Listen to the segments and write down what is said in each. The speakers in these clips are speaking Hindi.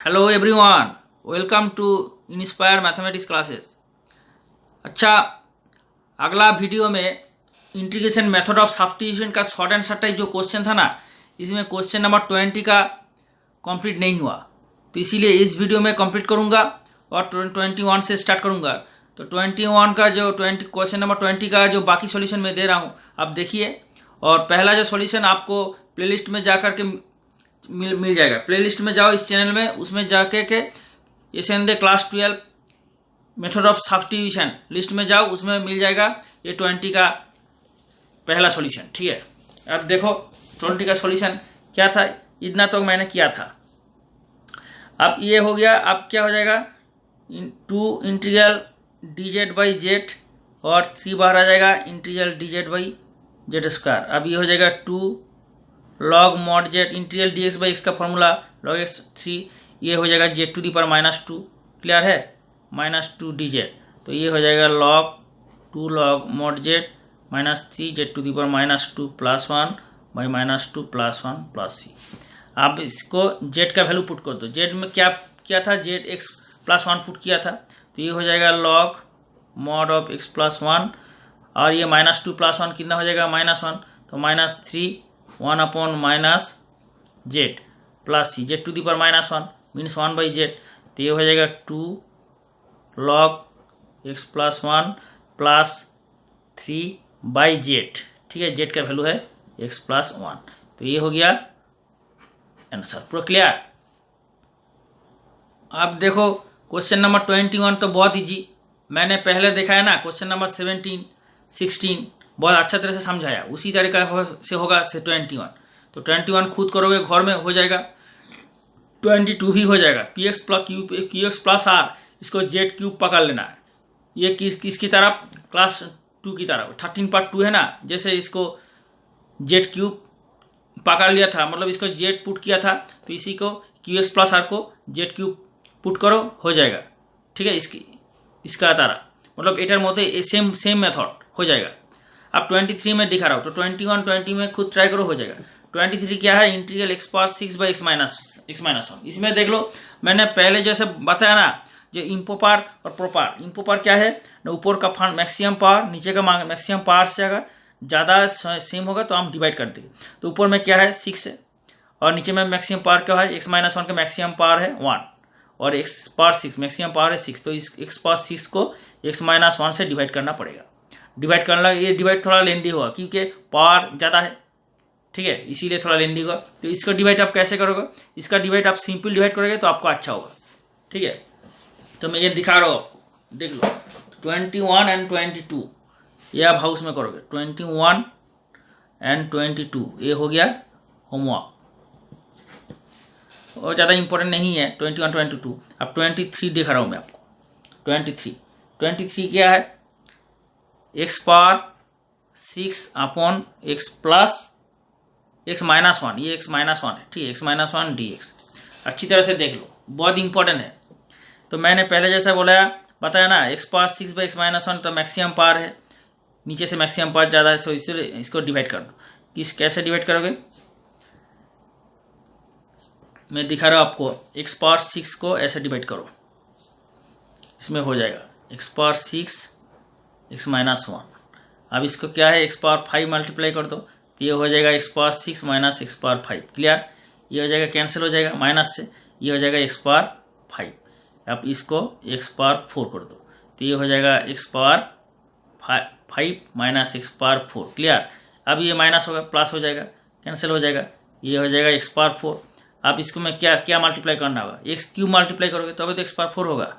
Hello everyone, welcome to inspire mathematics classes. अच्छा, अगला वीडियो में इंटीग्रेशन मेथड ऑफ सब्स्टिट्यूशन का शॉर्ट आंसर टाइप जो क्वेश्चन था ना, इसमें क्वेश्चन नंबर 20 का कंप्लीट नहीं हुआ, तो इसीलिए इस वीडियो में कंप्लीट करूंगा और 21 से स्टार्ट करूंगा। तो 21 का जो क्वेश्चन नंबर 20 का जो बाकी सॉल्यूशन मैं दे रहा हूँ आप देखिए, और पहला जो सॉल्यूशन आपको प्लेलिस्ट में जा कर के मिल जाएगा। प्लेलिस्ट में जाओ इस चैनल में, उसमें जाके के एसएनदे class 12 method of substitution list में जाओ, उसमें मिल जाएगा ये 20 का पहला सॉल्यूशन। ठीक है, अब देखो 20 का सॉल्यूशन क्या था, इतना तो मैंने किया था। अब ये हो गया, अब क्या हो जाएगा, 2 इंटीग्रल dz बाई जेड और 3 बाहर आ जाएगा integral dz by Z square. अब ये हो जाएगा 2 log mod Z integral D X by X का फॉर्मूला लॉग एक्स 3, ये हो जाएगा Z to the power -2। Clear है, -2 डी जेड, तो ये हो जाएगा log 2 log mod Z -3 Z to the power -2 + 1 by -2 + 1 + c। आप इसको जेड का वैल्यू पुट कर दो। जेड में क्या किया था, जेड एक्स + 1 पुट किया था, तो ये हो जाएगा लॉग मॉड ऑफ एक्स + 1, और ये -2 + 1 कितना हो जाएगा -1, तो -3 1/- Z plus C, Z to the power -1 means 1/z, तो ये हो जाएगा 2 log x + 1 + 3/z। ठीक है, जेड का वैल्यू है x + 1, तो ये हो गया आंसर। पूरा क्लियर। अब देखो क्वेश्चन नंबर 21 तो बहुत इजी, मैंने पहले दिखाया ना। क्वेश्चन नंबर 17 16 बहुत अच्छा तरह से समझाया, उसी तरीका से होगा से 21। तो 21 खुद करोगे घर में हो जाएगा, 22 भी हो जाएगा। क्यू एक्स प्लस आर, इसको जेड क्यूब पकड़ लेना है। ये किसकी तरफ, क्लास 2 की तरफ, 13/2 है ना। जैसे इसको जेड क्यूब पकड़ लिया था, मतलब इसको जेड पुट किया था, तो इसी को क्यू एक्स प्लस आर को जेड क्यूब पुट करो, हो जाएगा। ठीक है, इसका तारा मतलब एटार मध्य सेम मेथड हो जाएगा। अब 23 में दिखा रहा हूँ, तो 21 20 में खुद ट्राई करो, हो जाएगा। 23 क्या है, इंटीग्रल x⁻6 बाई x-1। इसमें देख लो, मैंने पहले जैसे बताया ना, जो इम्पोपार और प्रोपार। इम्पोपार क्या है ना, ऊपर का फंड मैक्सिमम पावर, नीचे का मैक्सिमम पावर से अगर ज़्यादा सेम होगा तो हम डिवाइड कर देंगे। तो ऊपर में क्या है 6 है, और नीचे में मैक्सिमम पावर क्या है, x-1 का मैक्सिमम पावर है 1 और x⁻6 मैक्सिमम पावर है 6, तो इस x⁻6 को x-1 से डिवाइड करना पड़ेगा। डिवाइड करना, ये डिवाइड थोड़ा लेंदी होगा क्योंकि पावर ज़्यादा है। ठीक है, इसीलिए थोड़ा लेंदी होगा। तो इसका डिवाइड आप कैसे करोगे, इसका डिवाइड आप सिंपल डिवाइड करोगे तो आपको अच्छा होगा। ठीक है, तो मैं ये दिखा रहा हूँ आपको, देख लो 21 एंड 22 ये आप हाउस में करोगे। 21 एंड 22 ये हो गया होमवर्क, और ज़्यादा इंपॉर्टेंट नहीं है 21 22। अब 23 दिखा रहा हूँ मैं आपको। 23 क्या है, x⁻6 x प्लस x-1, ये x-1 है। ठीक है, x-1 dx, अच्छी तरह से देख लो, बहुत इंपॉर्टेंट है। तो मैंने पहले जैसा बताया ना, x⁻6 बाई x-1 तो मैक्सिमम पावर है, नीचे से मैक्सिमम पावर ज़्यादा है, सो इसलिए इसको डिवाइड कर दो। कैसे डिवाइड करोगे, मैं दिखा रहा हूँ आपको। x⁻6 को ऐसे डिवाइड करो, इसमें हो जाएगा x⁻6 x-1। अब इसको क्या है, x⁻5 मल्टीप्लाई कर दो, तो ये हो जाएगा x⁻6 - x⁻5। क्लियर, ये हो जाएगा, कैंसिल हो जाएगा माइनस से, ये हो जाएगा x⁻5। अब इसको x⁻4 कर दो, तो ये हो जाएगा x⁻5 - x⁻4। क्लियर, अब ये माइनस होगा, प्लस हो जाएगा, कैंसिल हो जाएगा, ये हो जाएगा x⁻4। अब इसको मैं क्या मल्टीप्लाई करना होगा, x³ मल्टीप्लाई करोगे तभी तो x⁻4 होगा,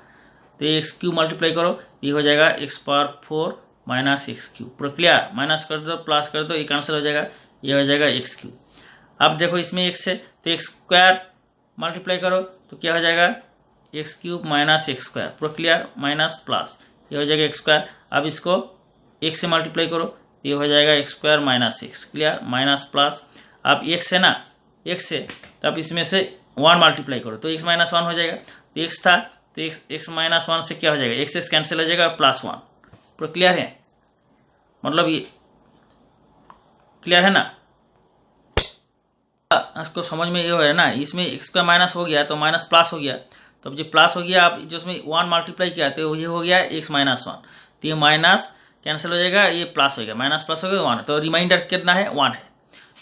तो x³ मल्टीप्लाई करो, ये हो जाएगा x⁻4 - x³। पूरा क्लियर, माइनस कर दो प्लस कर दो, ये कैंसिल हो जाएगा, ये हो जाएगा x³। अब देखो इसमें x है तो x² मल्टीप्लाई करो, तो क्या हो जाएगा x³ - x²। पूरा क्लियर, माइनस प्लस, ये हो जाएगा x²। अब इसको x से मल्टीप्लाई करो, ये हो जाएगा x² - x। Clear, minus plus. अब x है ना, x से, तब इसमें से 1 मल्टीप्लाई करो, तो x-1 हो जाएगा। तो x था, तो x-1 से क्या हो जाएगा, x से कैंसिल हो जाएगा, +1। पूरा क्लियर है, मतलब ये क्लियर है ना। आपको समझ में ये हो रहा है ना, इसमें एक्स का माइनस हो गया तो माइनस प्लस हो गया, तो अब जो प्लस हो गया आप जो इसमें 1 मल्टीप्लाई किया तो ये हो गया x माइनस 1, तो ये माइनस कैंसिल हो जाएगा, ये प्लस हो गया, माइनस प्लस हो गया 1, तो रिमाइंडर कितना है 1 है,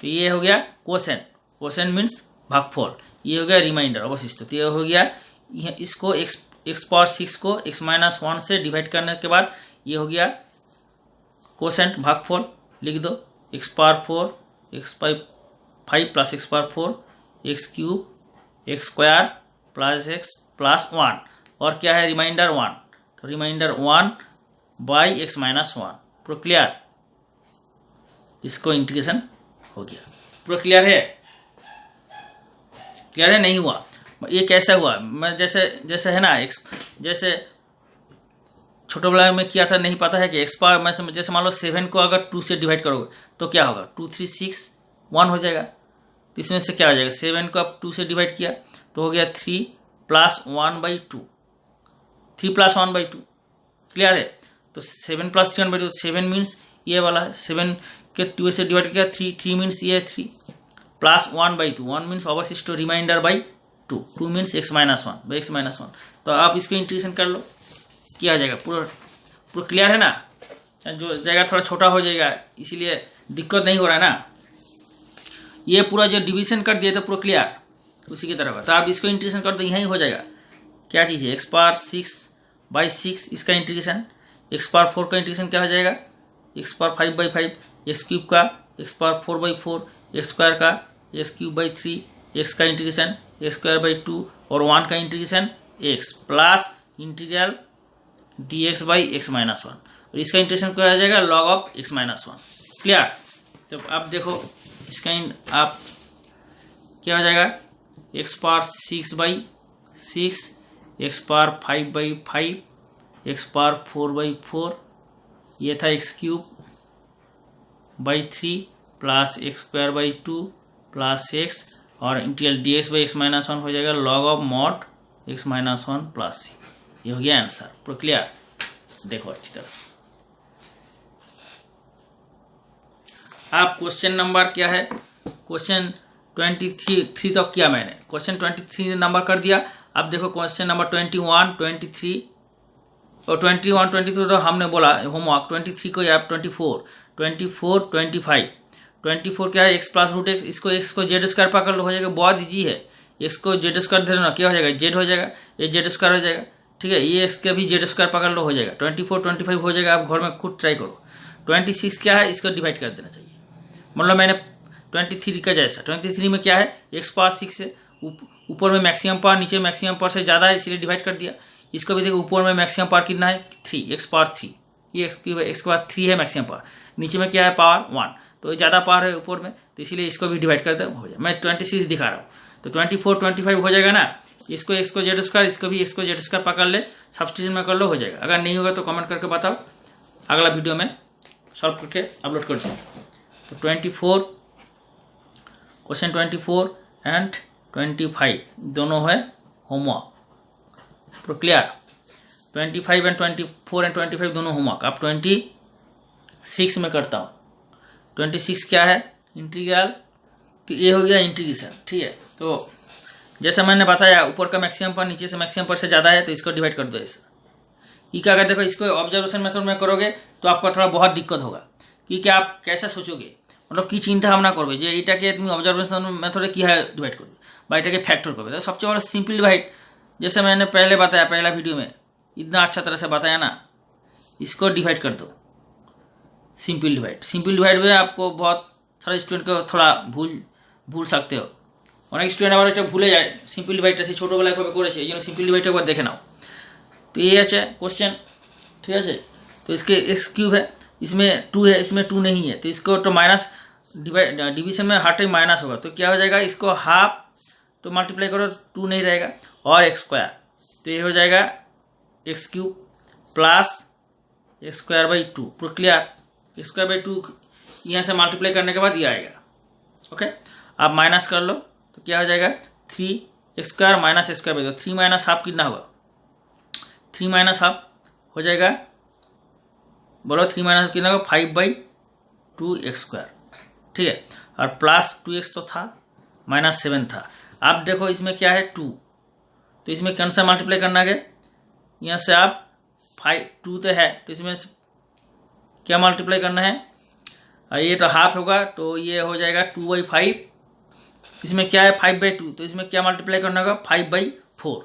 तो ये हो गया कोसेंट, कोसेंट मीन्स भागफल, ये हो गया रिमाइंडर अवशिष्ट, तो ये हो गया इसको x पावर 6 को x माइनस 1 से डिवाइड करने के बाद ये हो गया कोसेंट भागफल, लिख दो x power 4 x power 5 plus x power 4 x cube x square plus x plus 1, और क्या है रिमाइंडर 1, तो रिमाइंडर 1 बाई x माइनस 1, पूरा क्लियर, इसको इंटीग्रेशन हो गया, पूरा क्लियर है, क्लियर है नहीं हुआ, ये कैसे हुआ, मैं जैसे है ना x, जैसे छोटे वाला में किया था, नहीं पता है कि x पावर में जैसे मान लो 7 को अगर 2 से डिवाइड करोगे तो क्या होगा, 2 3 6 1 हो जाएगा, तो इसमें से क्या हो जाएगा, 7 को आप 2 से डिवाइड किया तो हो गया 3 प्लस 1/2, 3 प्लस 1/2, क्लियर है, तो 7 प्लस 3 1/2, 7 मीन्स ये वाला है, 7 के 2 से डिवाइड किया 3 मीन्स ये 3 प्लस 1/2, 1 मीन्स अवशिष्ट reminder by 2 means x minus 1, तो आप इसको इंटीग्रेशन कर लो, क्या हो जाएगा, पूरा क्लियर है ना, जो जाएगा थोड़ा छोटा हो जाएगा इसीलिए दिक्कत नहीं हो रहा है ना, ये पूरा जो डिवीजन कर दिया तो पूरा क्लियर उसी की तरह का, तो आप इसको इंटीग्रेशन कर दो, यहीं हो जाएगा, क्या चीज़ है x पावर 6/6 इसका इंटीग्रेशन, x पावर 4 का इंटीग्रेशन क्या हो जाएगा, x पावर 5/5 x क्यूब का, x पावर 4/4 x स्क्वायर का, x क्यूब/3 x का इंटीग्रेशन x स्क्वायर/2 और 1 का integration x plus integral dx by x minus 1, और इसका इंटीग्रेशन क्या हो जाएगा log of x minus 1, clear, तो अब देखो इसका आप क्या हो जाएगा, x power 6/6 x power 5/5 x power 4/4, ये था x क्यूब/3 plus x स्क्वायर/2 plus x, और integral dx by x minus 1 हो जाएगा log of mod x minus 1 plus c, ये हो गया आंसर, पूरा क्लियर, देखो अच्छी तरह, आप क्वेश्चन नंबर क्या है, क्वेश्चन 23 तक किया मैंने, क्वेश्चन 23 नंबर कर दिया, अब देखो क्वेश्चन नंबर 21 23 और 21 22 तो हमने बोला होमवर्क, 23 को आप 24 24 क्या है x प्लस रूट एक्स, इसको x को जेड स्क्वायर पकड़ लो, हो जाएगा, बहुत ईजी है, x को जेड स्क्वायर दे ना, क्या हो जाएगा जेड हो जाएगा, ये जेड स्क्वायर हो जाएगा, ठीक है, ये इसका भी जेड स्क्वायर पकड़ लो, हो जाएगा 24 25 हो जाएगा, आप घर में खुद ट्राई करो, 26 क्या है इसको डिवाइड कर देना चाहिए, मतलब मैंने 23 का जैसा, 23 में क्या है x पावर 6 है, ऊपर में मैक्सिमम पावर नीचे मैक्सिमम पावर से ज़्यादा है इसीलिए डिवाइड कर दिया, इसको भी देखो ऊपर में मैक्सिमम पावर कितना है 3 x पावर 3, ये x पावर 3 है मैक्सिमम पावर, नीचे में क्या है पावर 1, तो ज़्यादा पावर है ऊपर में, तो इसीलिए इसको भी डिवाइड कर दे, हो जाए, मैं 26 दिखा रहा हूँ, तो 24 25 हो जाएगा ना, इसको x को जेड स्क्वायर, इसको भी x को जेड स्क्वायर पकड़ ले, सब्स्टिट्यूशन में कर लो, हो जाएगा, अगर नहीं होगा तो कमेंट करके बताओ, अगला वीडियो में सॉल्व करके अपलोड कर दूँ, तो 24 क्वेश्चन 24 एंड 25 दोनों है होमवर्क, पूरा क्लियर, 25 एंड 24 एंड 25 दोनों होमवर्क, अब 26 में करता हूँ, 26 क्या है इंटीग्रल, तो ये हो गया इंटीग्रेशन, ठीक है, तो जैसा मैंने बताया ऊपर का मैक्सिमम पर नीचे से मैक्सिमम पर से ज़्यादा है तो इसको डिवाइड कर दो ऐसा, क्योंकि अगर देखो इसको ऑब्जर्वेशन मेथड में करोगे तो आपका थोड़ा बहुत दिक्कत होगा, क्योंकि आप कैसे सोचोगे, मतलब कि चिंता भावना करबे যে এটাকে তুমি অবজারভেশন মেথডে কীভাবে ডিভাইড করবে বা এটাকে फैक्टर करबे, तो सबसे बड़ा सिंपल डिवाइड, जैसे मैंने पहले बताया पहला वीडियो में इतना अच्छा तरह से बताया ना, इसको डिवाइड कर दो, सिंपल डिवाइड में आपको बहुत सारे स्टूडेंट को थोड़ा भूल सकते हो, অনেক স্টুডেন্ট আবার এটা ভুলে যায়, সিম্পল ডিভাইডটা সেই ছোটোবেলায় কবে করেছে, এই জন্য সিম্পল ডিভাইডটা একবার দেখে নাও, তো এই আছে क्वेश्चन, ठीक है, तो इसके x क्यूब है, इसमें 2 है, इसमें 2 नहीं है, तो इसको तो माइनस डिवीजन में हर टाइम माइनस होगा, तो क्या हो जाएगा, इसको हाफ तो मल्टीप्लाई करो 2 नहीं रहेगा, और x स्क्वायर, तो ये हो जाएगा x क्यूब प्लस x स्क्वायर/2, पूरा क्लियर, x स्क्वायर/2 यहाँ से मल्टीप्लाई करने के बाद ये आएगा, ओके, आप माइनस कर लो तो क्या हो जाएगा 3x square minus x square, 3 minus half कितना होगा, 3 माइनस हाफ हो जाएगा, बोलो 3 माइनस कितना होगा 5/2 x स्क्वायर, ठीक है, और प्लस 2x तो था -7 था। अब देखो इसमें क्या है 2, तो इसमें कौन सा मल्टीप्लाई करना है, यहाँ से आप 2 तो है तो इसमें क्या मल्टीप्लाई करना है, ये तो हाफ होगा तो ये हो जाएगा 2/5। इसमें क्या है 5/2, तो इसमें क्या मल्टीप्लाई करना होगा 5/4।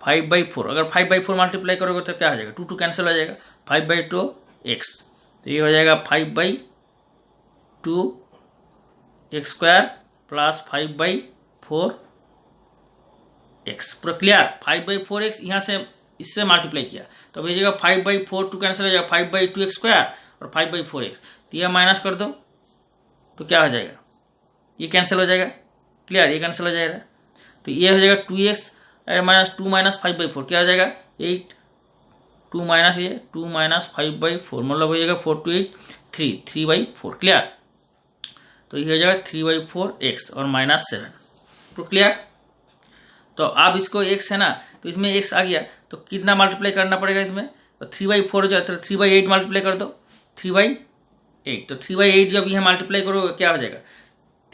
5/4 अगर 5/4 मल्टीप्लाई करोगे तो क्या हो जाएगा, 2 कैंसिल हो जाएगा, 5/2 x, तो ये हो जाएगा 5/2 x स्क्वायर प्लस 5/4 x। पूरा क्लियर। 5/4 x यहाँ से इससे मल्टीप्लाई किया तो ये जगह 5/4 2 कैंसिल हो जाएगा, 5/2 x स्क्वायर और 5/4 x, तो यह माइनस कर दो तो क्या हो जाएगा, ये कैंसिल हो जाएगा। क्लियर, ये कैंसिल हो जाएगा तो ये हो जाएगा 2x -2 - 5/4 क्या हो जाएगा 8, 2 माइनस ये 2 - 5/4 मतलब हो जाएगा 4 2 8 3/4। क्लियर, तो ये हो जाएगा 3/4 x और -7। तो क्लियर, तो अब इसको x है ना तो इसमें x आ गया तो कितना मल्टीप्लाई करना पड़ेगा इसमें, तो 3/4 हो जाता है, 3/8 मल्टीप्लाई कर दो, 3/8, तो 3/8 जब यह मल्टीप्लाई करोगे क्या हो जाएगा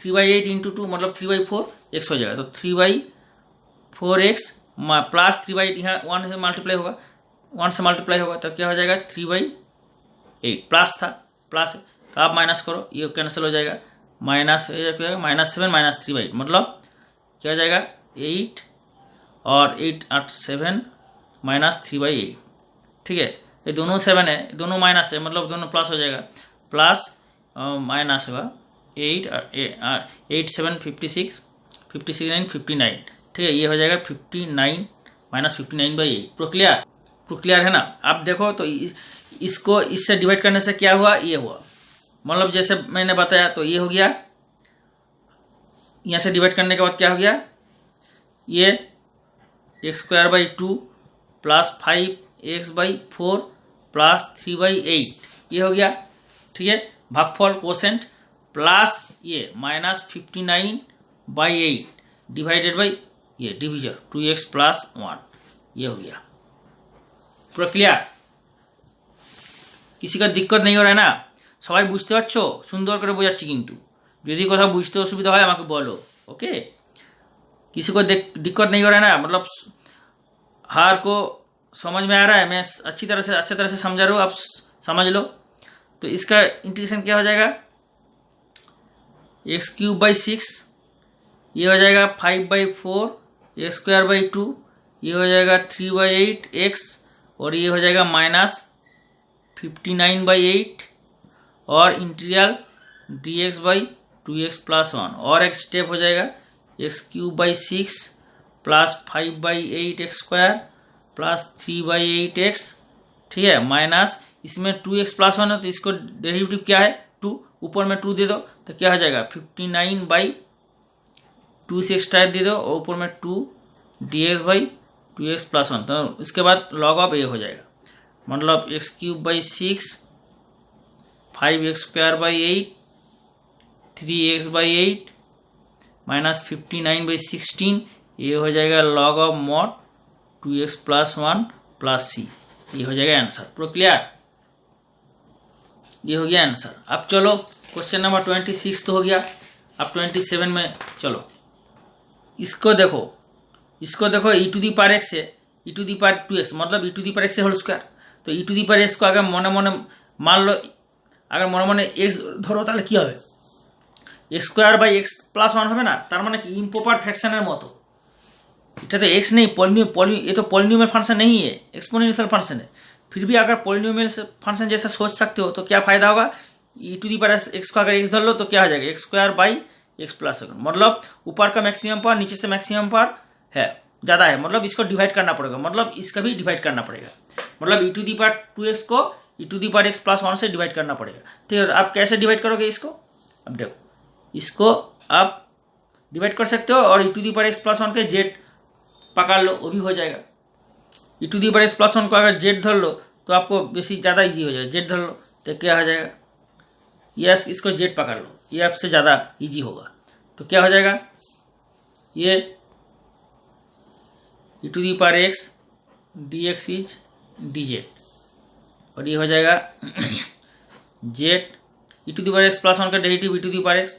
3/8 × 2 मतलब 3/4 x हो जाएगा, तो 3/4 x प्लस 3/8 यहाँ 1 से मल्टीप्लाई होगा, 1 से मल्टीप्लाई होगा तो क्या हो जाएगा 3/8 प्लस था प्लस, तो आप माइनस करो ये कैंसिल हो जाएगा, माइनस -7 - 3/8 मतलब क्या हो जाएगा 8 और 8 8 7 -3/8। ठीक है, ये दोनों 7 है, दोनों माइनस है मतलब दोनों प्लस हो जाएगा, प्लस माइनस होगा 8 8 7 56 56 9 59। ठीक है, ये हो जाएगा 59 -59/8। प्रो क्लियर है ना। अब देखो तो इसको इससे डिवाइड करने से क्या हुआ, ये हुआ मतलब जैसे मैंने बताया, तो ये हो गया, यहाँ से डिवाइड करने के बाद क्या हो गया, ये x² 2 प्लस 5x/4 प्लस 3/8 ये हो गया। ठीक है, भागफल कोसेंट प्लस ये -59/8 डिवाइडेड बाई ये डिविजन 2x + 1 ये हो गया। पूरा क्लियर, किसी का दिक्कत नहीं हो रहा है ना, সবাই বুঝতে পারছো, সুন্দর করে বোঝাচ্ছি কিন্তু, যদি কোথাও বুঝতে অসুবিধা হয় আমাকে বলো। ओके, किसी को दिक्कत नहीं हो रहा है ना, मतलब हर को समझ में आ रहा है, मैं अच्छी तरह से समझा रहा हूँ, आप समझ लो। तो इसका इंटीग्रेशन क्या हो जाएगा x³ 6 ये हो जाएगा 5/4 x² 2 ये हो जाएगा 3/8 x और ये हो जाएगा -59/8 और इंटीग्रल dx/2x + 1 और एक स्टेप हो जाएगा x³ 6 plus 5/8 x² plus 3/8 x। ठीक है, माइनस इसमें 2x + 1 है तो इसको डेरिवेटिव क्या है 2, ऊपर में 2 दे दो तो क्या हो जाएगा 59/2 से एक्स्ट्रा दे दो और ऊपर में 2 dx/2x + 1, तो इसके बाद लॉग ऑफ ए हो जाएगा, मतलब x³ 6 5x² 8 3x/8 -59/16 ये हो जाएगा log of mod 2x + 1 + c, ये हो जाएगा आंसर। पूरा क्लियर, ये हो गया आंसर। अब चलो क्वेश्चन नंबर 26 तो हो गया, अब 27 में चलो, इसको देखो e⁻x है e⁻2x मतलब e⁻x होल स्क्वायर, तो e⁻x को अगर মনে মনে मान लो, अगर মনে মনে x ধরো তাহলে কি হবে x² x + 1 হবে না, তার মানে কি ইমপ্রপার ফ্র্যাকশনের মতো, এটা तो x नहीं ये तो पॉलिनोमियल फंक्शन नहीं है, एक्सपोनेंशियल फंक्शन है, फिर भी अगर पॉलिनोमियल फंक्शन जैसा सोच सकते हो तो क्या फ़ायदा होगा, e⁻x को अगर x धर लो तो क्या हो जाएगा x² x + 1 मतलब ऊपर का मैक्सिमम पावर नीचे से मैक्सिमम पावर है ज़्यादा है, मतलब इसको डिवाइड करना पड़ेगा, मतलब इसका भी डिवाइड करना पड़ेगा, मतलब e⁻2x को e⁻x + 1 से डिवाइड करना पड़ेगा। ठीक है, आप कैसे डिवाइड करोगे इसको, अब देखो इसको आप डिवाइड कर सकते हो और e⁻x + 1 के जेड पकड़ लो वो भी हो जाएगा, e⁻x + 1 को अगर जेड धर लो तो आपको बेसी ज़्यादा इजी हो जाएगा, जेड धर लो तो क्या हो जाएगा, यस इसको जेड पकड़ लो ये आपसे ज़्यादा इजी होगा, तो क्या हो जाएगा ये e⁻x dx इज dz और ये हो जाएगा जेड e⁻x + 1 का डेरिवेटिव e⁻x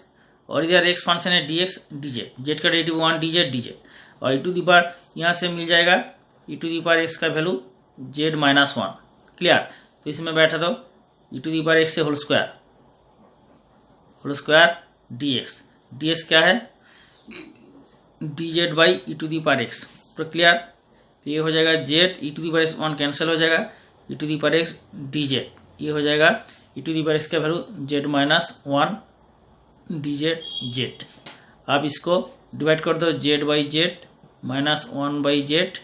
और इधर एक्स फंक्शन है d x D z, z का derivative 1 d z d z, और ई टू दी पावर यहाँ से मिल जाएगा e to the power x का वैल्यू जेड माइनस 1। क्लियर। तो इसमें बैठा दो e to the power x से होल स्क्वायर डी एक्स क्या है d Z by e to the power x. तो क्लियर। तो ये हो जाएगा Z E to the power x 1 cancel हो जाएगा, e to the power x D z, ये हो जाएगा e to the power x का value z minus 1 d z z. आप इसको डिवाइड कर दो z by z minus 1 by z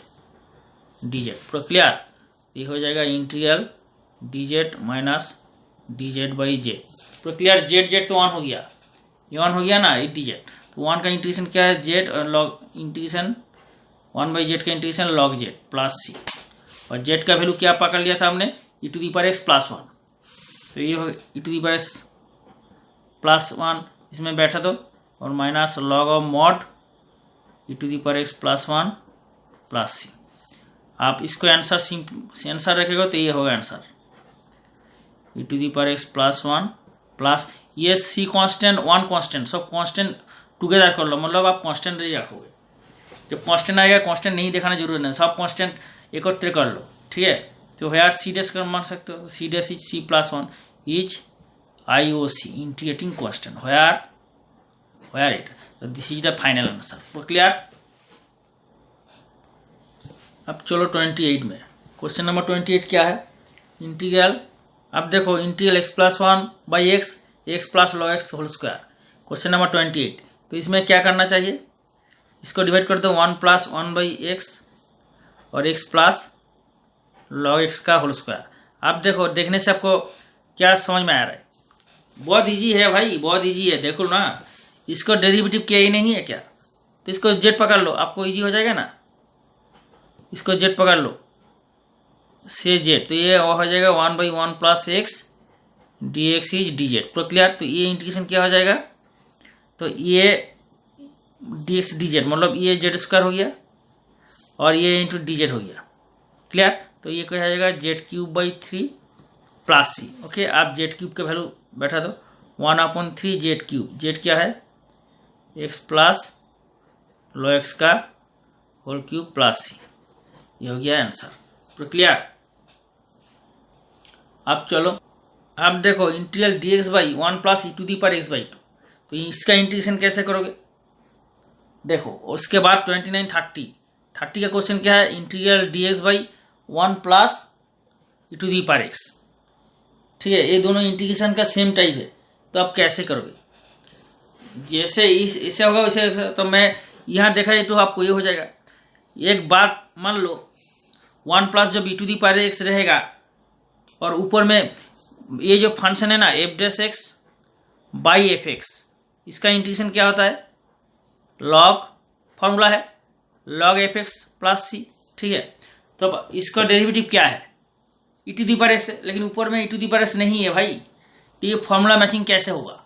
d z. पूरा क्लियर। ये हो जाएगा integral d z minus d Z by z. पूरा क्लियर। जेड जेड तो 1 हो गया, ये 1 हो गया ना, ये डी जेड। तो 1 का इंटीग्रेशन क्या है जेड, और लॉग इंटीग्रेशन 1 बाई जेड का integration log z plus c, और जेड का वैल्यू क्या पकड़ लिया था हमने e to the power x plus 1। तो ये हो e to the power x plus 1 इसमें बैठा दो, और minus log of mod e to the power x plus 1 plus c. आप इसको आंसर रखेगा तो ये होगा answer e to the power x plus 1 plus ये सी कांस्टेंट 1 कांस्टेंट, सब कांस्टेंट टुगेदर कर लो, मतलब आप कांस्टेंट नहीं रखोगे। जब कांस्टेंट आएगा कांस्टेंट नहीं दिखाना जरूरी नहीं, सब कांस्टेंट एकत्र कर लो। ठीक है। तो यार सी डेस कर मान सकते हो, c dash is c plus 1 is I O C integrating constant where it. तो this is the final answer. Clear. अब चलो 28 में। क्वेश्चन नंबर 28 क्या है इंटीग्रल। अब देखो integral X plus 1 by X plus log X whole square. Question number 28। तो इसमें क्या करना चाहिए, इसको डिवाइड कर दो 1 प्लस 1 बाई एक्स और एक्स प्लस लॉग एक्स का होल स्क्वायर। अब देखो देखने से आपको क्या समझ में आ रहा है, बहुत इजी है भाई, बहुत इजी है। देखो ना, इसको डेरिवेटिव किया ही नहीं है क्या, तो इसको जेड पकड़ लो, आपको इजी हो जाएगा ना। इसको जेड पकड़ लो से जेड, तो ये हो जाएगा 1 by 1 plus x D x is D z. पूरा क्लियर। तो ये इंटीग्रेशन क्या हो जाएगा, तो ये डी एक्स डी जेड मतलब ये जेड स्क्वायर हो गया और ये इंटू डी जेड हो गया। क्लियर। तो ये क्या हो जाएगा Z cube by 3 plus C. Okay. आप जेड क्यूब का वैल्यू बैठा दो 1/3 जेड क्यूब, जेड क्या है एक्स प्लस लॉग एक्स का होल क्यूब प्लस सी। ये हो गया आंसर। तो क्लियर। अब चलो, अब देखो integral D X by 1 plus E to the power X by 2। तो इसका इंटीग्रेशन कैसे करोगे देखो। उसके बाद 29 30 का क्वेश्चन क्या है integral D X by 1 plus E to the power X. ठीक है। ये दोनों इंटीग्रेशन का सेम टाइप है, तो आप कैसे करोगे, जैसे इससे होगा वैसे। तो मैं यहाँ देखा जाए तो आपको ये हो जाएगा। एक बात मान लो 1 प्लस जब ई टू दी पावर एक्स रहेगा और ऊपर में ये जो फंक्शन है ना F dash x by F x, इसका इंटीग्रेशन क्या होता है लॉग, फॉर्मूला है log F x plus c. ठीक है। तो अब इसका डेरिवेटिव क्या है ई टू दी पावर एक्स, लेकिन ऊपर में ई टू दी पावर एक्स नहीं है भाई, तो ये फॉर्मूला मैचिंग कैसे होगा।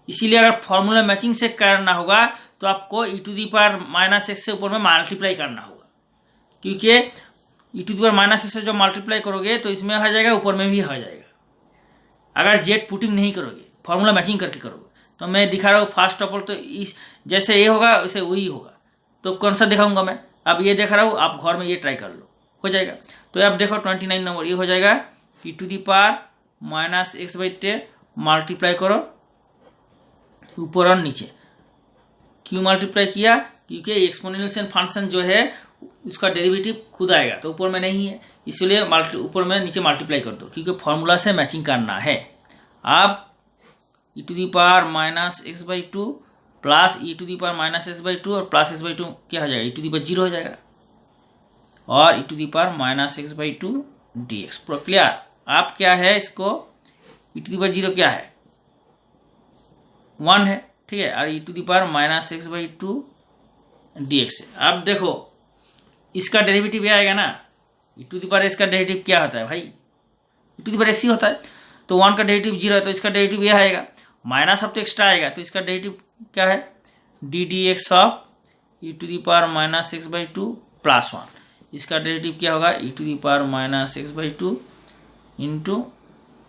इसीलिए अगर फॉर्मूला मैचिंग से करना होगा तो आपको e to the power minus x से ऊपर में मल्टीप्लाई करना होगा, क्योंकि e to the power minus x से जो मल्टीप्लाई करोगे तो इसमें आ जाएगा, ऊपर में भी आ जाएगा। अगर जेड पुटिंग नहीं करोगे, फॉर्मूला मैचिंग करके करोगे, तो मैं दिखा रहा हूँ फर्स्ट ऑफ ऑल तो इस जैसे ये होगा वैसे वही होगा। तो कौन सा दिखाऊंगा मैं, अब ये दिखा रहा हूँ, आप घर में ये ट्राई कर लो, हो जाएगा। तो अब देखो 29 नंबर ये हो जाएगा e to the power minus x by 10 multiply करो ऊपर और नीचे। क्यों मल्टीप्लाई किया, क्योंकि एक्सपोनेंशियल फंक्शन जो है उसका डेरिवेटिव खुद आएगा, तो ऊपर में नहीं है, इसलिए ऊपर में नीचे मल्टीप्लाई कर दो, क्योंकि फॉर्मूला से मैचिंग करना है। अब e to the power minus x by 2 plus E to the power minus x by 2 और प्लस एक्स बाई 2 क्या हो जाएगा ई टू दी पावर 0 हो जाएगा, और e to the power minus x by 2 d x. पूरा क्लियर। आप क्या है इसको ई टू दी पावर 0 क्या है 1 है। ठीक है। और e to the power minus x by 2 d x है। अब देखो इसका डेरिवेटिव यह आएगा ना, ई टू दी पावर इसका डेरिवेटिव क्या होता है भाई e to the power x ही होता है। तो 1 का डेरिवेटिव 0 है, तो इसका डेरिवेटिव यह आएगा, माइनस अब तो एक्स्ट्रा आएगा, तो इसका डेरिवेटिव क्या है d D x of e to the power minus x by 2 plus 1। इसका डेरिवेटिव क्या होगा e to the power minus x by 2 into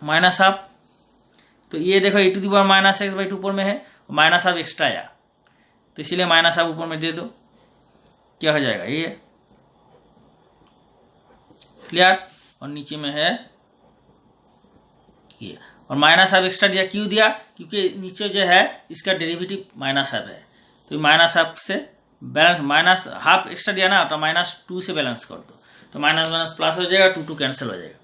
minus half. तो ये देखो e to the power minus x by 2 ऊपर में है माइनस हाफ एक्स्ट्रा आया, तो इसीलिए माइनस हाफ ऊपर में दे दो, क्या हो जाएगा ये, क्लियर। और नीचे में है ये, और माइनस हाफ एक्स्ट्रा दिया, क्यों दिया, क्योंकि नीचे जो है इसका डेरिवेटिव माइनस हाफ है, तो माइनस हाफ से बैलेंस, माइनस हाफ एक्स्ट्रा दिया ना, तो -2 से बैलेंस कर दो, तो माइनस माइनस प्लस हो जाएगा, 2 कैंसिल हो जाएगा,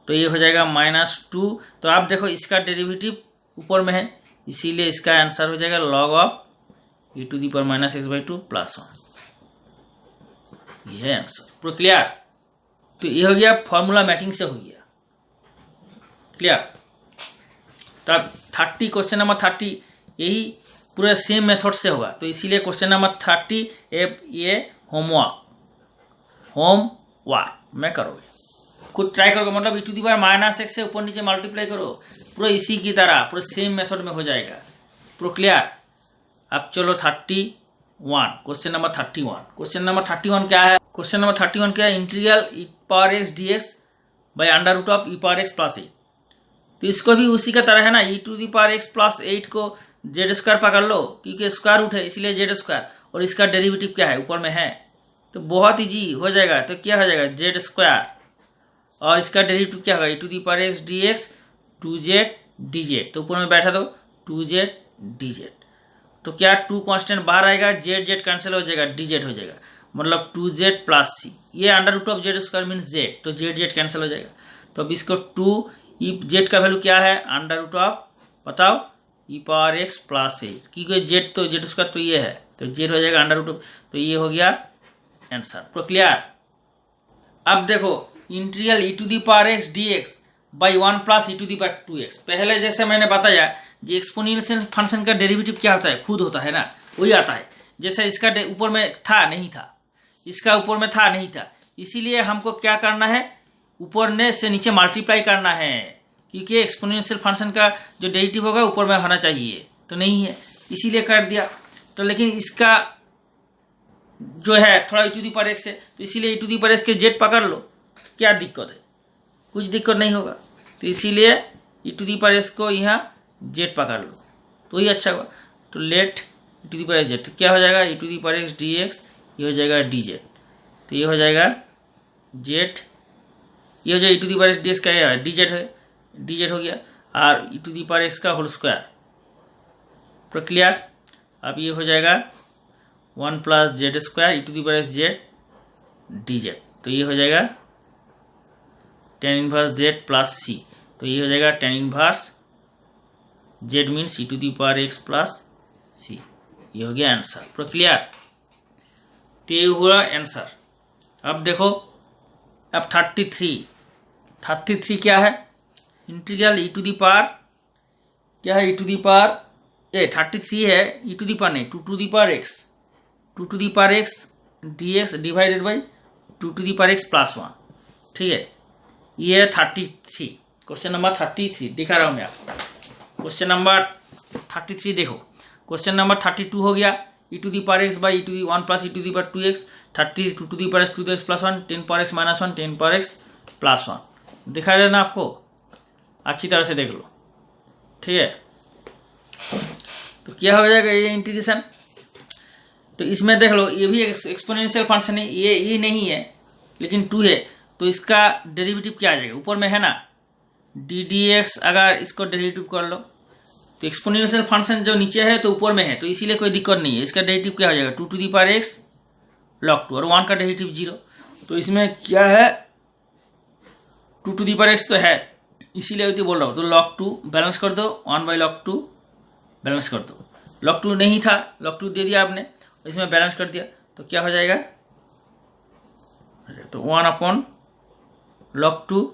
तो ये हो जाएगा -2। तो आप देखो इसका डेरिवेटिव ऊपर में है, इसीलिए इसका आंसर हो जाएगा log ऑफ e⁻⁻x/2 +1, ये है आंसर। पूरा क्लियर। तो ये हो गया फॉर्मूला मैचिंग से हो गया, क्लियर। तब 30 क्वेश्चन नंबर 30 यही पूरे सेम मेथड से होगा, तो इसीलिए क्वेश्चन नंबर 30 ये होमवर्क में करोगे, खुद ट्राई करोगे, मतलब e⁻⁻x से ऊपर नीचे मल्टीप्लाई करो, पूरा इसी की तरह पूरा सेम मेथड में हो जाएगा। पूरा क्लियर। अब चलो 31 क्वेश्चन नंबर 31। क्वेश्चन नंबर 31 क्या है, क्वेश्चन नंबर 31 क्या है, integral e⁻x dx by √e⁻x +8। तो इसको भी उसी का तरह है ना, e⁻x +8 को z² पकड़ लो, क्योंकि स्क्वायर रूट है इसलिए z², और इसका डेरिवेटिव क्या है ऊपर में है, तो बहुत इजी हो जाएगा। तो क्या हो जाएगा z², और इसका डेरिवेटिव क्या होगा e⁻x dx 2z dz, तो ऊपर में बैठा दो 2z dz, तो क्या 2 कांस्टेंट बाहर आएगा, z कैंसिल हो जाएगा, dz हो जाएगा, मतलब 2z + c, ये √z² मीन्स z, तो z कैंसिल हो जाएगा। तो अब इसको 2 z का वैल्यू क्या है, √ बताओ e⁻x +8, क्योंकि z तो z² तो ये है, तो z हो जाएगा √, तो ये हो गया आंसर। तो क्लियर। अब देखो integral e⁻x dx by 1 + e⁻2x, पहले जैसे मैंने बताया जो एक्सपोनेंशियल फंक्शन का डेरिवेटिव क्या होता है, खुद होता है ना, वही आता है। जैसे इसका ऊपर में था नहीं था, इसका ऊपर में था नहीं था, इसीलिए हमको क्या करना है, ऊपर ने से नीचे मल्टीप्लाई करना है, क्योंकि एक्सपोनेंशियल फंक्शन का जो डेरिवेटिव होगा ऊपर में होना चाहिए, तो नहीं है, इसीलिए कर दिया। तो लेकिन इसका जो है थोड़ा e⁻x है, तो इसीलिए e⁻x के z पकड़ लो, क्या दिक्कत है, कुछ दिक्कत नहीं होगा, तो इसीलिए e⁻x को यहाँ z पकड़ लो, तो ही अच्छा होगा। तो लेट e⁻z, तो क्या हो जाएगा e⁻x dx, ये हो जाएगा dz, तो ये हो जाएगा z, ये हो जाएगा e⁻x dx का है dz है, dz हो गया, और e⁻x का होल स्क्वायर। तो क्लियर। अब ये हो जाएगा 1 + z² e⁻x z dz, तो ये हो जाएगा tan 1z + c, तो ये हो जाएगा tan 1z means e⁻x + c, ये हो गया आंसर। पूरा क्लियर। तो ये हुआ आंसर। अब देखो अब 33 क्या है, इंटीग्रल क्या है e⁻33 है नहीं 2⁻x dx divided by 2⁻x + 1, ठीक है। ये है 33, क्वेश्चन नंबर 33 दिखा रहा हूँ मैं आपको। क्वेश्चन नंबर 33 देखो, क्वेश्चन नंबर 32 हो गया e⁻x by 1 + e⁻2x 30 2⁻x 2x + 1 10⁻x - 1 10⁻x + 1 दिखा रहे ना आपको, अच्छी तरह से देख लो, ठीक है। तो क्या हो जाएगा ये इंटीग्रेशन, तो इसमें देख लो ये भी एक्सपोनेंशियल फंक्शन है, ये नहीं है लेकिन 2 है, तो इसका डेरिवेटिव क्या आ जाएगा, ऊपर में है ना ddx, अगर इसको डेरिवेटिव कर लो तो एक्सपोनेंशियल फंक्शन जो नीचे है तो ऊपर में है, तो इसीलिए कोई दिक्कत नहीं है। इसका डेरिवेटिव क्या हो जाएगा 2⁻x log 2, और 1 का डेरिवेटिव 0, तो इसमें क्या है 2⁻x तो है, इसीलिए तो बोल रहा हूँ। तो log 2 बैलेंस कर दो, 1/log 2 बैलेंस कर दो, log 2 नहीं था, log 2 दे दिया आपने, इसमें बैलेंस कर दिया, तो क्या हो जाएगा, तो 1/log 2,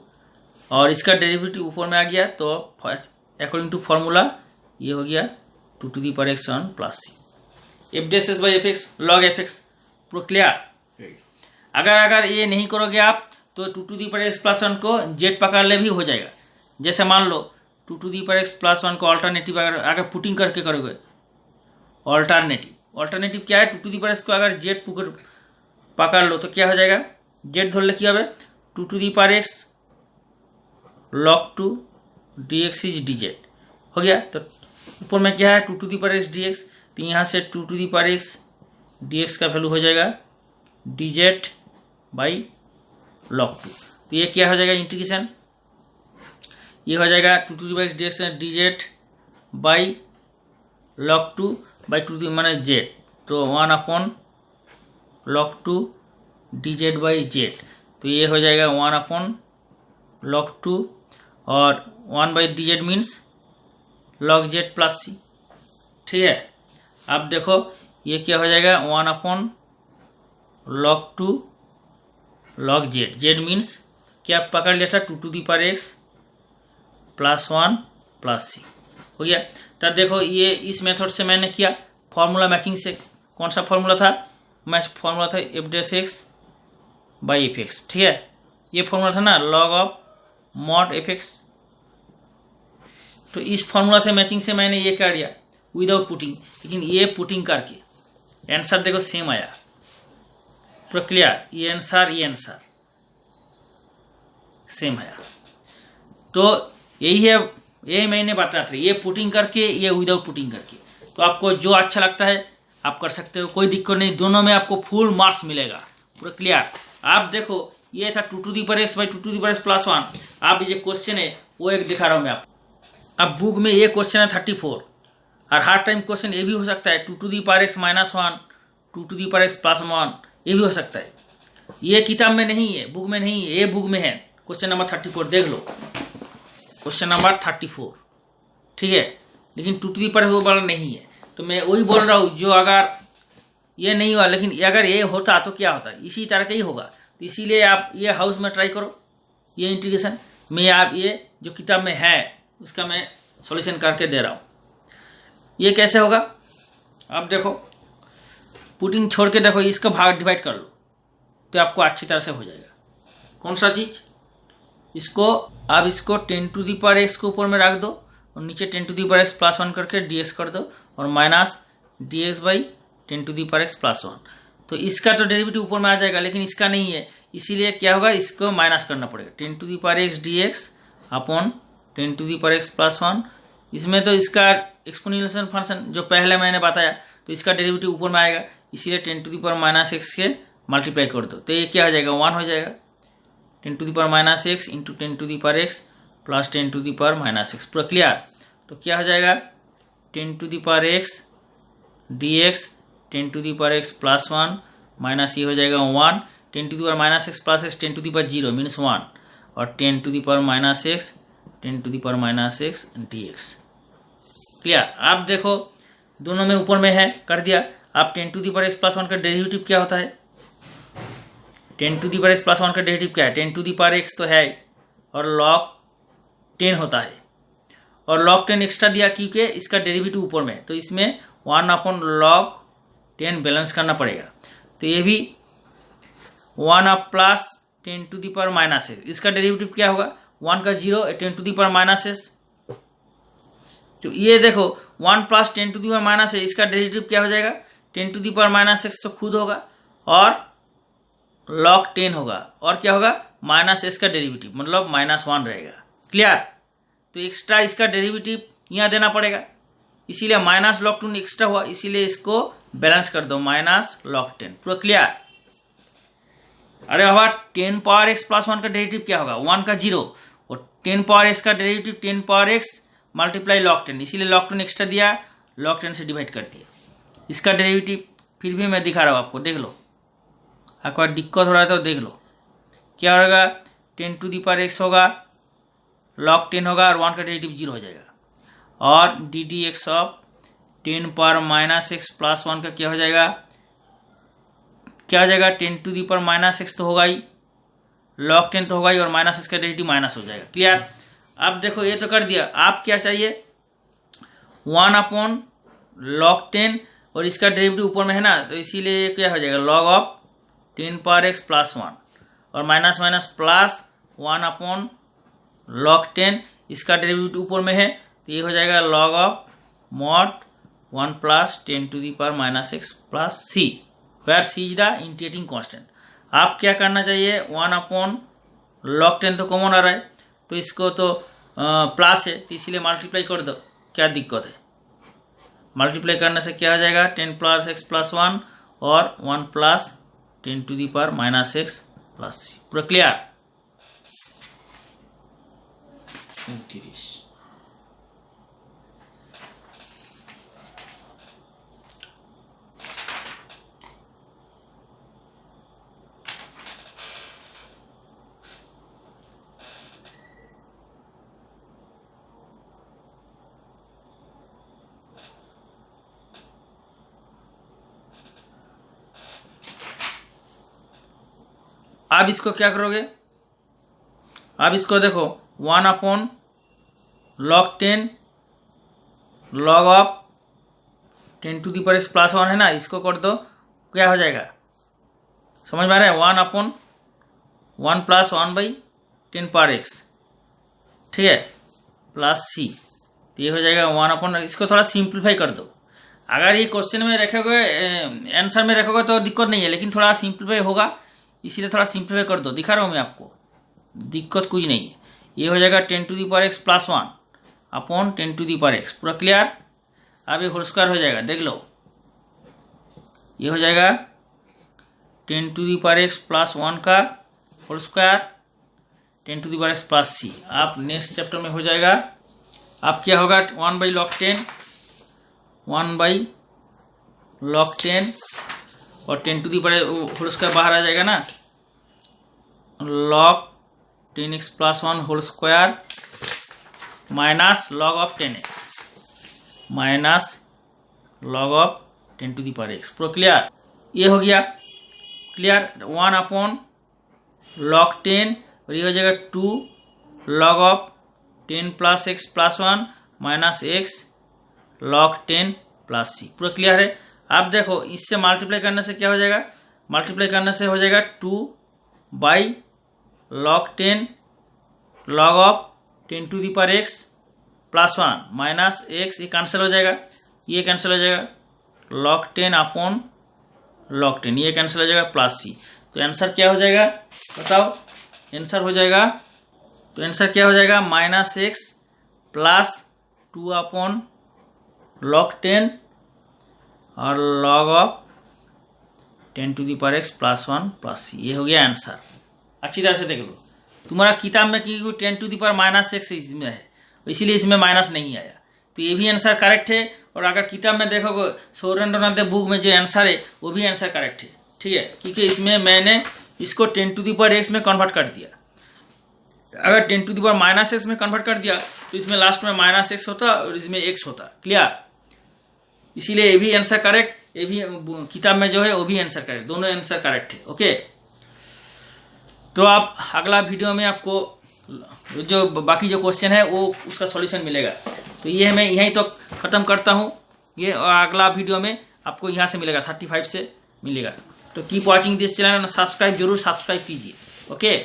और इसका डेरिवेटिव ऊपर में आ गया, तो अकॉर्डिंग टू फॉर्मूला ये हो गया 2⁻x + c f'(f(x) log f(x). पूरा क्लियर। अगर ये नहीं करोगे आप तो 2⁻x + 1 को z पकड़ ले भी हो जाएगा। जैसे मान लो 2⁻x + 1 को ऑल्टरनेटिव अगर पुटिंग करके करोगे, ऑल्टरनेटिव क्या है 2⁻x को अगर z पकड़ लो तो क्या हो जाएगा, z धरले কি হবে 2⁻x log 2 dx is dz हो गया। तो ऊपर में क्या है 2 to the power x D X, तो यहाँ से 2 to the power x D X का वैल्यू हो जाएगा डी जेड बाई लॉग 2। तो ये क्या हो जाएगा इंटीग्रेशन, ये हो जाएगा 2 to the power x D x D Z by log 2 by 2 दी माने जेड, तो 1 upon log 2 D Z by Z. तो ये हो जाएगा 1 अपॉन लॉग 2 और 1 by d z means log z plus c. ठीक है, अब देखो ये क्या हो जाएगा 1 upon log 2 log z, z means क्या पकड़ लिया था 2 to the power x plus 1 plus c हो गया। तब देखो ये इस मेथड से मैंने किया फॉर्मूला मैचिंग से, कौन सा फॉर्मूला था, मैच फॉर्मूला था F dash x by F x. ठीक है, ये फॉर्मूला था ना log of mod F x. तो इस फॉर्मूला से मैचिंग से मैंने ये कर दिया विदाउट पुटिंग, लेकिन ये पुटिंग करके आंसर देखो सेम आया, पूरा क्लियर, ये आंसर सेम आया। तो यही है, यही मैंने बताया था, ये पुटिंग करके ये विदाउट पुटिंग करके। तो आपको जो अच्छा लगता है आप कर सकते हो, कोई दिक्कत नहीं, दोनों में आपको फुल मार्क्स मिलेगा, पूरा क्लियर। आप देखो ये था 2 to the power X by 2 to the power x plus 1। आप ये क्वेश्चन है वो एक दिखा रहा हूँ मैं आपको। अब बुक में ये क्वेश्चन है 34 और हर टाइम क्वेश्चन ये भी हो सकता है 2 to the power X minus 1 2 to the power x plus 1, ये भी हो सकता है। ये किताब में नहीं है, बुक में नहीं है, ये बुक में है क्वेश्चन नंबर 34, देख लो क्वेश्चन नंबर 34। ठीक है, लेकिन 2 टू दी पावर वो वाला नहीं है। तो मैं वही बोल रहा हूँ, जो अगर ये नहीं हुआ लेकिन अगर ये होता तो क्या होता, इसी तरह का ही होगा। तो इसीलिए आप ये हाउस में ट्राई करो, ये इंटीग्रेशन में आप ये जो किताब में है उसका मैं सॉल्यूशन करके दे रहा हूँ। ये कैसे होगा, आप देखो पुटिंग छोड़ के देखो, इसका भाग डिवाइड कर लो तो आपको अच्छी तरह से हो जाएगा। कौन सा चीज़, इसको आप इसको 10 टू दी पावर एक्स को ऊपर में रख दो और नीचे 10 to the power x plus 1 करके डी एक्स कर दो और minus D X by 10 to the power x plus 1। तो इसका तो डेरिवेटिव ऊपर में आ जाएगा, लेकिन इसका नहीं है, इसीलिए क्या होगा इसको माइनस करना पड़ेगा। 10 to the power x D X upon 10 to the power x plus 1। इसमें तो इसका एक्सपोनेंशियल फंक्शन जो पहले मैंने बताया, तो इसका डेरिवेटिव ऊपर में आएगा, इसीलिए 10 to the power minus x से मल्टीप्लाई कर दो, तो ये क्या हो जाएगा 1 हो जाएगा। 10 to the power minus X into 10 to the power x plus 10 to the power minus X, पूरा क्लियर। तो क्या हो जाएगा 10 to the power x D X 10 to the power x plus 1 minus ये हो जाएगा 1, 10 to the power minus x plus X 10 to the power 0 means 1 और 10 to the power minus X 10 to the power minus X D X, clear. आप देखो दोनों में ऊपर में है कर दिया। आप 10 to the power x plus 1 का डेरिवेटिव क्या होता है, 10 to the power x plus 1 का डेरिवेटिव क्या है, 10 टू दी पावर एक्स तो है और लॉग 10 होता है, और लॉग 10 एक्स्ट्रा दिया क्योंकि इसका डेरिवेटिव ऊपर में, तो इसमें 1 अपॉन लॉग 10 बैलेंस करना पड़ेगा। तो ये भी 1 up plus 10 to the power minus X, इसका डेरिवेटिव क्या होगा 1 का 0 10 to the power minus X. तो ये देखो 1 plus 10 to the power minus X, इसका डेरिवेटिव क्या हो जाएगा 10 to the power minus X तो खुद होगा और लॉग 10 होगा और क्या होगा माइनस एक्स का डेरिवेटिव मतलब -1 रहेगा, क्लियर। तो एक्स्ट्रा इसका डेरिवेटिव यहाँ देना पड़ेगा, इसीलिए माइनस लॉग 2 एक्स्ट्रा हुआ, इसीलिए इसको बैलेंस कर दो माइनस लॉग 10, पूरा क्लियर। अरे बाबा 10 पावर एक्स प्लस 1 का डेरिवेटिव क्या होगा 1 का 0 और 10 पावर एक्स का derivative 10 power x multiply log 10, इसीलिए लॉग 10 एक्स्ट्रा दिया, लॉग 10 से डिवाइड कर दिया। इसका डेरिवेटिव फिर भी मैं दिखा रहा हूँ आपको, देख लो, आपको दिक्कत हो रहा है तो देख लो क्या होगा 10 टू दी पावर एक्स होगा लॉग 10 होगा और 1 का डेरिवेटिव 0 हो जाएगा और D D x of 10 power minus x plus 1 का क्या हो जाएगा 10 to the power minus X तो होगा ही, लॉग 10 तो होगा ही और माइनस एक्स का डेरिवेटिव माइनस हो जाएगा, क्लियर। अब देखो ये तो कर दिया, आप क्या चाहिए 1 अपॉन लॉग 10 और इसका डेरिवेटिव ऊपर में है ना, तो इसीलिए क्या हो जाएगा log of 10 power x plus 1 और minus minus plus 1 upon log 10, इसका डेरिवेटिव ऊपर में है तो ये हो जाएगा log of mod 1 plus 10 to the power minus x plus C, where C is the integrating constant. आप क्या करना चाहिए 1 अपॉन लॉग 10 तो कॉमन आ रहा है तो इसको तो प्लस है तो इसीलिए मल्टीप्लाई कर दो, क्या दिक्कत है, मल्टीप्लाई करने से क्या हो जाएगा 10 प्लस एक्स प्लस 1 और 1 plus 10 to the power minus x plus c. पूरा क्लियर। 29 अब इसको क्या करोगे, अब इसको देखो 1 upon log 10 log of 10 to the power x plus 1 है ना, इसको कर दो, क्या हो जाएगा समझ में आ रहा है। 1 upon 1 plus 1 by 10 power X, ठीक है, प्लस सी। तो ये हो जाएगा 1 अपॉन, इसको थोड़ा सिंप्लीफाई कर दो। अगर ये क्वेश्चन में रखोगे आंसर में रखोगे तो दिक्कत नहीं है, लेकिन थोड़ा सिंप्लीफाई होगा, इसीलिए थोड़ा सिंप्लीफाई कर दो। दिखा रहा हूँ मैं आपको, दिक्कत कुछ नहीं है। ये हो जाएगा 10 to the power x plus 1 upon 10 to the power X. पूरा क्लियर। अब ये होल स्क्वायर हो जाएगा, देख लो, ये हो जाएगा 10 to the power x plus 1 का whole square 10 to the power x plus c. आप नेक्स्ट चैप्टर में हो जाएगा, आप क्या होगा 1 बाई log 10 1 बाई log 10 और 10 to the power whole square बाहर आ जाएगा ना, log 10x plus 1 whole square minus log of 10x minus log of 10 to the power x। पूरा क्लियर। ये हो गया क्लियर। 1 अपॉन log 10 और ये हो जाएगा 2 log of 10 plus x plus 1 minus x log 10 plus c. पूरा क्लियर है। आप देखो इससे मल्टीप्लाई करने से क्या हो जाएगा, मल्टीप्लाई करने से हो जाएगा 2 by log 10 log of 10 to the power x plus 1 minus X, ये कैंसिल हो जाएगा, ये कैंसिल हो जाएगा, log 10 अपॉन log 10 ये कैंसिल हो जाएगा प्लस सी। तो आंसर क्या हो जाएगा बताओ, आंसर हो जाएगा, तो आंसर क्या हो जाएगा minus x plus 2 upon log 10 और log of 10 to the power x plus 1 plus सी। ये हो गया आंसर। अच्छी तरह से देख लो, तुम्हारा किताब में कि 10 to the power minus X इसमें है, इसीलिए इसमें माइनस नहीं आया, तो ये भी आंसर करेक्ट है। और अगर किताब में देखोगे सौरेंद्रनाथ बुक में जो आंसर है वो भी आंसर करेक्ट है, ठीक है, क्योंकि इसमें मैंने इसको 10 टू दी पावर एक्स में कन्वर्ट कर दिया। अगर 10 to the power minus X में कन्वर्ट कर दिया तो इसमें लास्ट में माइनस एक्स होता और इसमें एक्स होता। क्लियर। इसीलिए ये भी आंसर करेक्ट, ये भी किताब में जो है वो भी आंसर करेक्ट, दोनों आंसर करेक्ट है। ओके, तो आप अगला वीडियो में आपको जो बाकी जो क्वेश्चन है वो उसका सॉल्यूशन मिलेगा। तो ये मैं यहीं तो ख़त्म करता हूँ ये, और अगला वीडियो में आपको यहाँ से मिलेगा 35 से मिलेगा। तो keep watching this channel, subscribe जरूर सब्सक्राइब कीजिए। ओके।